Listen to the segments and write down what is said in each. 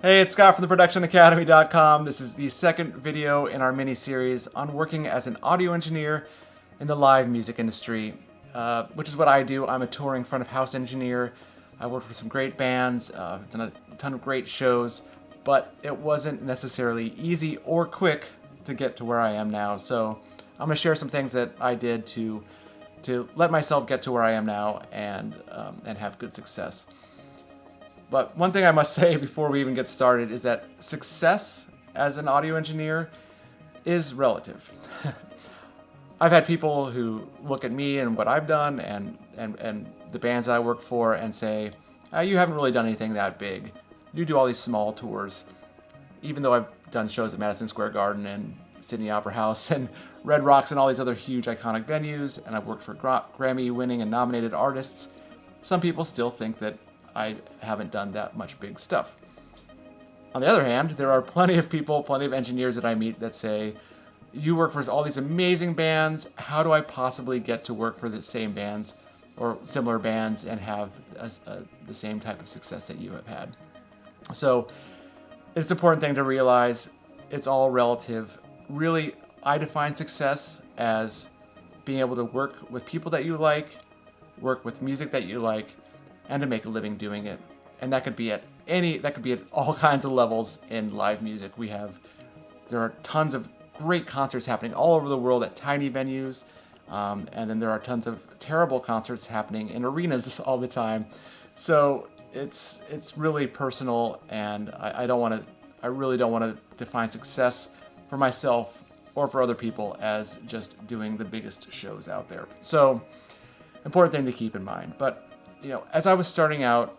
Hey, it's Scott from theproductionacademy.com. This is the second video in our mini-series on working as an audio engineer in the live music industry, which is what I do. I'm a touring front-of-house engineer. I worked with some great bands, done a ton of great shows, but it wasn't necessarily easy or quick to get to where I am now. So I'm going to share some things that I did to let myself get to where I am now and have good success. But one thing I must say before we even get started is that success as an audio engineer is relative. I've had people who look at me and what I've done and the bands that I work for and say, you haven't really done anything that big. You do all these small tours. Even though I've done shows at Madison Square Garden and Sydney Opera House and Red Rocks and all these other huge iconic venues, and I've worked for Grammy-winning and nominated artists, some people still think that I haven't done that much big stuff. On the other hand, there are plenty of people, plenty of engineers that I meet that say, you work for all these amazing bands, how do I possibly get to work for the same bands or similar bands and have the same type of success that you have had? So it's an important thing to realize it's all relative. Really, I define success as being able to work with people that you like, work with music that you like, and to make a living doing it. And that could be at all kinds of levels in live music. There are tons of great concerts happening all over the world at tiny venues, and then there are tons of terrible concerts happening in arenas all the time. So it's really personal, and I really don't want to define success for myself or for other people as just doing the biggest shows out there. So important thing to keep in mind. But as I was starting out,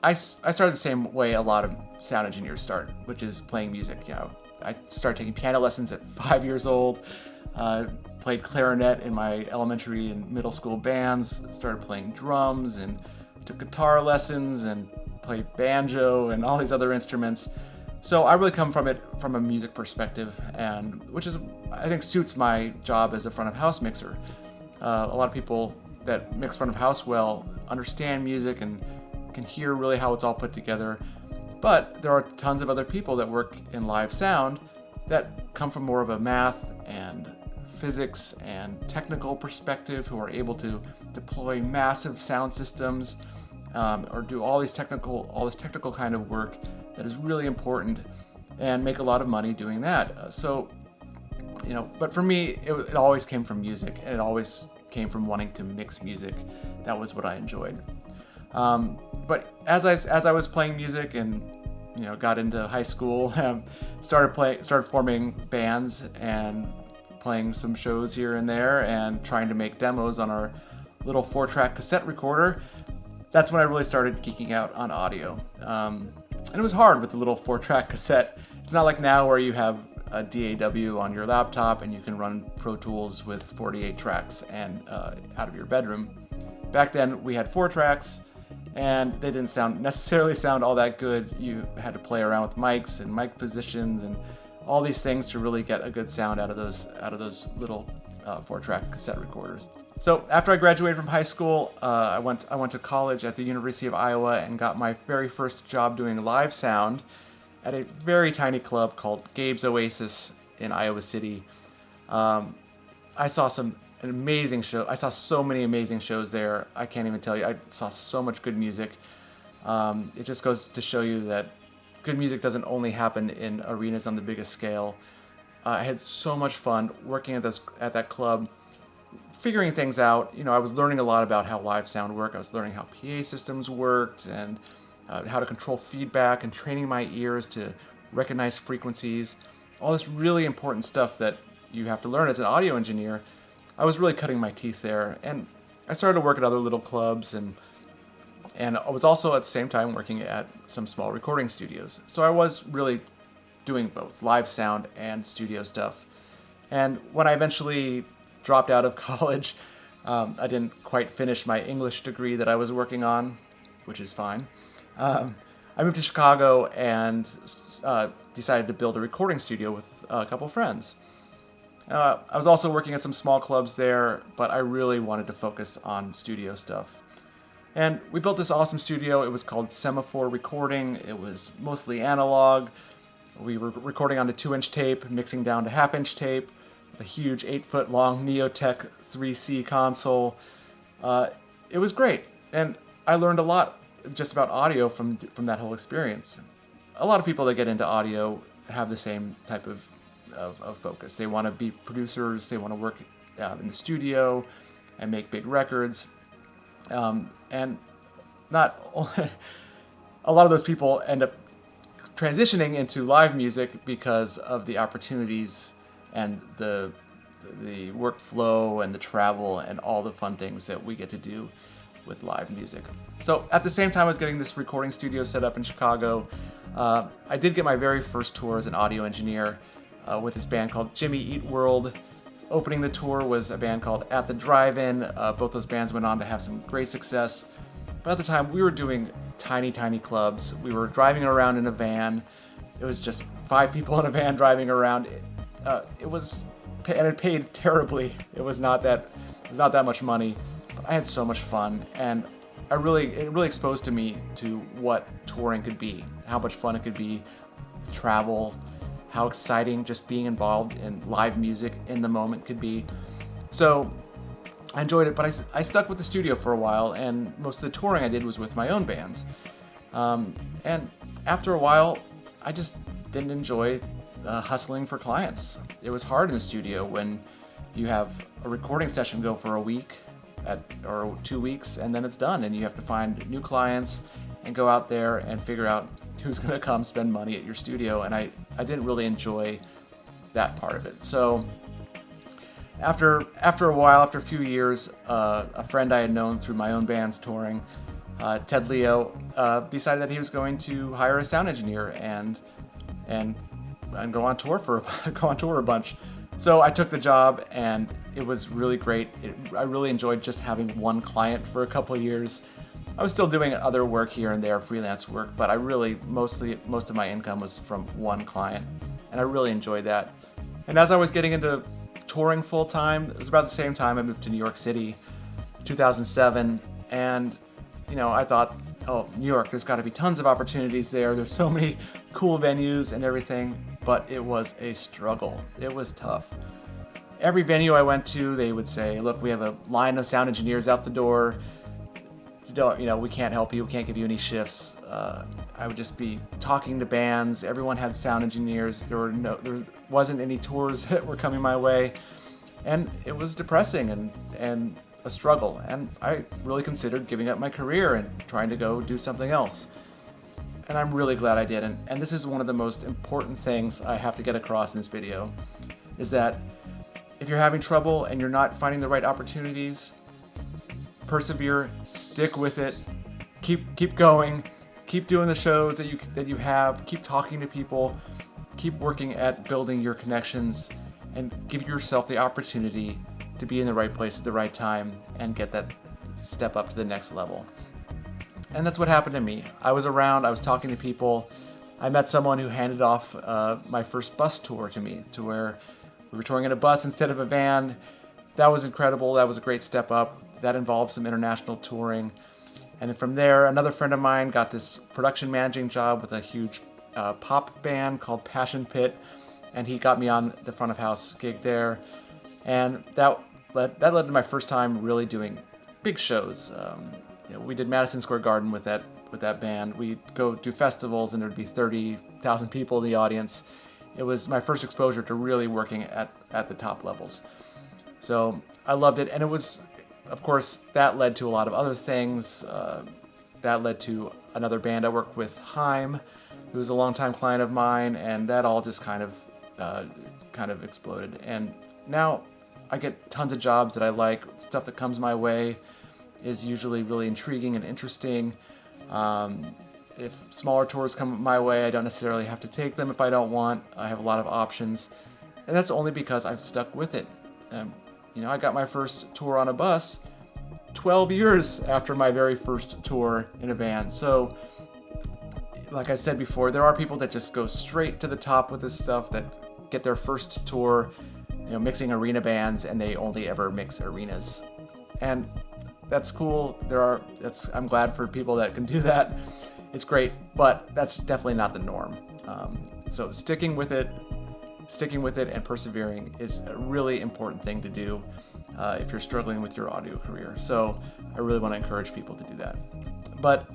I started the same way a lot of sound engineers start, which is playing music. I started taking piano lessons at 5 years old, played clarinet in my elementary and middle school bands, started playing drums and took guitar lessons and played banjo and all these other instruments. So I really come from it from a music perspective, and which is, I think, suits my job as a front of house mixer. A lot of people that mix front of house well understand music and can hear really how it's all put together. But there are tons of other people that work in live sound that come from more of a math and physics and technical perspective, who are able to deploy massive sound systems or do all this technical kind of work that is really important and make a lot of money doing that. But for me, it always came from music, and it always came from wanting to mix music. That was what I enjoyed. But as I was playing music and got into high school, started forming bands and playing some shows here and there and trying to make demos on our little 4-track cassette recorder. That's when I really started geeking out on audio. And it was hard with the little 4-track cassette. It's not like now where you have a DAW on your laptop and you can run Pro Tools with 48 tracks and out of your bedroom. Back then we had 4 tracks, and they didn't necessarily sound all that good. You had to play around with mics and mic positions and all these things to really get a good sound out of those little 4-track cassette recorders. So after I graduated from high school, I went to college at the University of Iowa and got my very first job doing live sound at a very tiny club called Gabe's Oasis in Iowa City. I saw an amazing show. I saw so many amazing shows there. I can't even tell you. I saw so much good music. It just goes to show you that good music doesn't only happen in arenas on the biggest scale. I had so much fun working at that club, figuring things out. I was learning a lot about how live sound worked. I was learning how PA systems worked and how to control feedback and training my ears to recognize frequencies. All this really important stuff that you have to learn as an audio engineer. I was really cutting my teeth there, and I started to work at other little clubs, and I was also at the same time working at some small recording studios. So I was really doing both live sound and studio stuff. And when I eventually dropped out of college, I didn't quite finish my English degree that I was working on, which is fine. I moved to Chicago and decided to build a recording studio with a couple friends. I was also working at some small clubs there, but I really wanted to focus on studio stuff. And we built this awesome studio. It was called Semaphore Recording. It was mostly analog. We were recording on a 2-inch tape, mixing down to 1/2-inch tape, a huge 8-foot long Neotech 3C console. It was great, and I learned a lot just about audio from that whole experience. A lot of people that get into audio have the same type of focus. They want to be producers. They want to work in the studio and make big records. And not a lot of those people end up transitioning into live music because of the opportunities and the workflow and the travel and all the fun things that we get to do with live music. So at the same time I was getting this recording studio set up in Chicago, I did get my very first tour as an audio engineer with this band called Jimmy Eat World. Opening the tour was a band called At the Drive-In. Both those bands went on to have some great success. But at the time, we were doing tiny clubs. We were driving around in a van. It was just 5 people in a van driving around. It paid terribly. It was not that much money, but I had so much fun, and it really exposed to me to what touring could be, how much fun it could be, travel, how exciting just being involved in live music in the moment could be. So I enjoyed it, but I stuck with the studio for a while, and most of the touring I did was with my own bands. And after a while, I just didn't enjoy hustling for clients. It was hard in the studio when you have a recording session go for a week or 2 weeks, and then it's done, and you have to find new clients and go out there and figure out who's going to come spend money at your studio, and I didn't really enjoy that part of it. So after a while, after a few years, a friend I had known through my own band's touring, Ted Leo, decided that he was going to hire a sound engineer and go on tour a bunch. So I took the job, and it was really great. I really enjoyed just having one client for a couple of years. I was still doing other work here and there, freelance work, but most of my income was from one client, and I really enjoyed that. And as I was getting into touring full time, it was about the same time I moved to New York City, 2007, and I thought, oh, New York, there's got to be tons of opportunities there. There's so many cool venues and everything, but it was a struggle. It was tough. Every venue I went to, they would say, look, we have a line of sound engineers out the door. We can't help you. We can't give you any shifts. I would just be talking to bands. Everyone had sound engineers. There wasn't any tours that were coming my way, and it was depressing and a struggle. And I really considered giving up my career and trying to go do something else. And I'm really glad I did. And this is one of the most important things I have to get across in this video, is that if you're having trouble and you're not finding the right opportunities, persevere, stick with it, keep going, keep doing the shows that you have, keep talking to people, keep working at building your connections, and give yourself the opportunity to be in the right place at the right time and get that step up to the next level. And that's what happened to me. I was around, I was talking to people. I met someone who handed off my first bus tour to me, to where we were touring in a bus instead of a van. That was incredible. That was a great step up. That involved some international touring. And then from there, another friend of mine got this production managing job with a huge pop band called Passion Pit, and he got me on the front of house gig there. And that led to my first time really doing big shows. We did Madison Square Garden with that band. We'd go do festivals, and there'd be 30,000 people in the audience. It was my first exposure to really working at the top levels. So I loved it, and it was, of course, that led to a lot of other things. That led to another band I worked with, Haim, who was a longtime client of mine, and that all just kind of exploded. And now I get tons of jobs that I like. Stuff that comes my way is usually really intriguing and interesting. If smaller tours come my way, I don't necessarily have to take them if I don't want. I have a lot of options, and that's only because I've stuck with it. I got my first tour on a bus 12 years after my very first tour in a band. So, like I said before, there are people that just go straight to the top with this stuff, that get their first tour, mixing arena bands, and they only ever mix arenas. And that's cool. I'm glad for people that can do that. It's great, but that's definitely not the norm. So sticking with it and persevering is a really important thing to do if you're struggling with your audio career. So I really want to encourage people to do that. But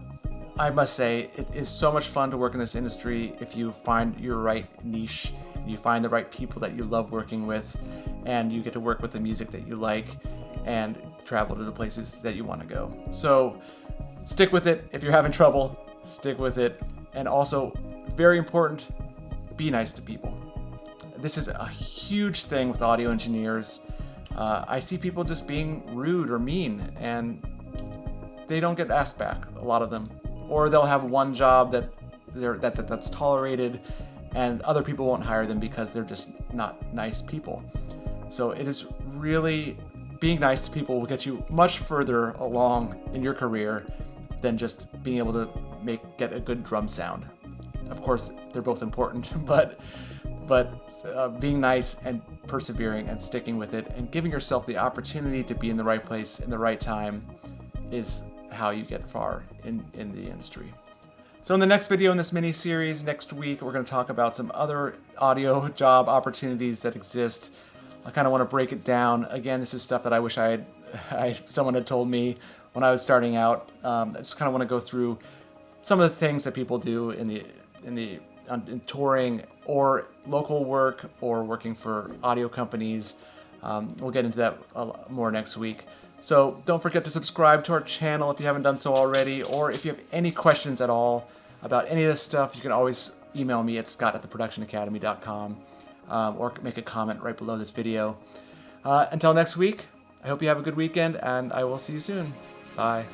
I must say, it is so much fun to work in this industry if you find your right niche, and you find the right people that you love working with, and you get to work with the music that you like and travel to the places that you want to go. So stick with it. If you're having trouble, stick with it. And also, very important, be nice to people. This is a huge thing with audio engineers. I see people just being rude or mean, and they don't get asked back, a lot of them. Or they'll have one job that's tolerated, and other people won't hire them because they're just not nice people. So it is really, being nice to people will get you much further along in your career than just being able to get a good drum sound. Of course, they're both important, but being nice and persevering and sticking with it and giving yourself the opportunity to be in the right place in the right time is how you get far in the industry. So in the next video in this mini-series next week, we're going to talk about some other audio job opportunities that exist. I kind of want to break it down. Again, this is stuff that I wish someone had told me when I was starting out. I just kind of want to go through some of the things that people do in touring or local work or working for audio companies. We'll get into that a lot more next week. So don't forget to subscribe to our channel if you haven't done so already, or if you have any questions at all about any of this stuff, you can always email me at scott@theproductionacademy.com or make a comment right below this video. Until next week, I hope you have a good weekend, and I will see you soon. Bye.